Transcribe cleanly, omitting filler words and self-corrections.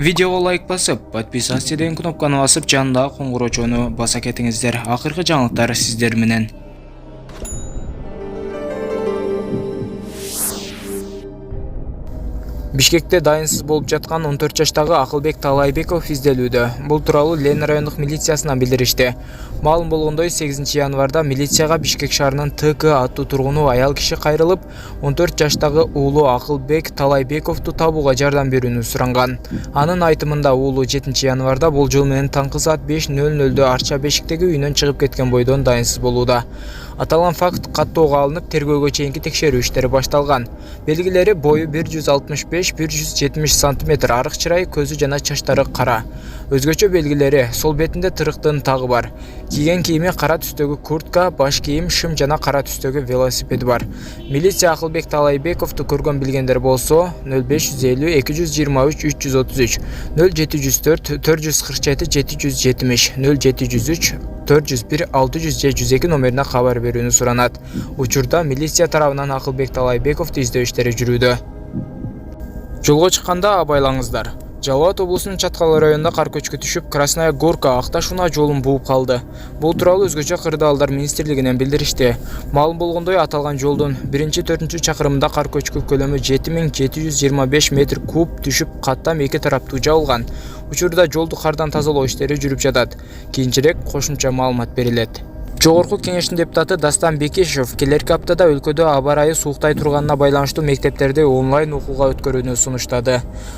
Видеого лайк басып, подписаться деген кнопканы басып, жанындагы коңгуроочону баса кетиңиздер. Акыркы жаңылыктар сиздер менен. Бишкекте дайынсыз болуп жаткан 14 жаштагы Акылбек Талайбеков изделүүдө. Бул тууралуу Лена райондук милициясынан билдиришти. Маалым болгондой, 8 январда милицияга Бишкек шаарынын ТК аттуу тургуну аял киши кайрылып, 14 жаштагы уулу Акылбек Талайбековду табууга жардам берүүнү суранган. Анын айтымында уулу 7 январда болжол менен таңкы саат 5:00 Арча бешиктеги үйүнөн чыгып кеткен бойдон дайынсыз болууда. Аталган факт каттоого алынып, тергөөгө чейинки текшерүү иштери башталган. Белгилери бою 165-170 см, арык чырай, көзү жана чачтары кара. Өзгөчө белгилери: сол бетинде тырыктын тагы бар. Кийген кийими кара түстөгү куртка, баш кийим, шым жана кара түстөгү велосипеди бар. Милиция Акылбек Талайбековду көргөн билгендер болсо 0550 223 333, 0704 447 770, 0703 401 600-102 номерине кабар берүүнү суранат. Учурда милиция тарабынан Акылбек Талайбековду издөө иштери жүрүүдө. Жолго чыкканда абайлаңыздар. Жалал Абад облусунун Чаткал районунда кар көчкү түшүп, Красная Горка Акташ-Уна жолун бууп калды. Бул тууралуу өзгөчө кырдаалдар министрлигинен билдиришти. Маалым болгондой, аталган жолдун 1-4 чакырымында кар көчкү көлөмү 7725 метр куб түшүп, каттам эки тараптуу жабылган. Учурда жолду кардан тазалоо иштери жүрүп жатат. Кийинчерээк кошумча маалымат берилет. Жогорку кеңештин депутаты Дастан Бекешев келерки аптада өлкөдө аба ырайы сууктай турганына байланыштуу мектептерди онлайн окууга өткөрүүнү сунуштады.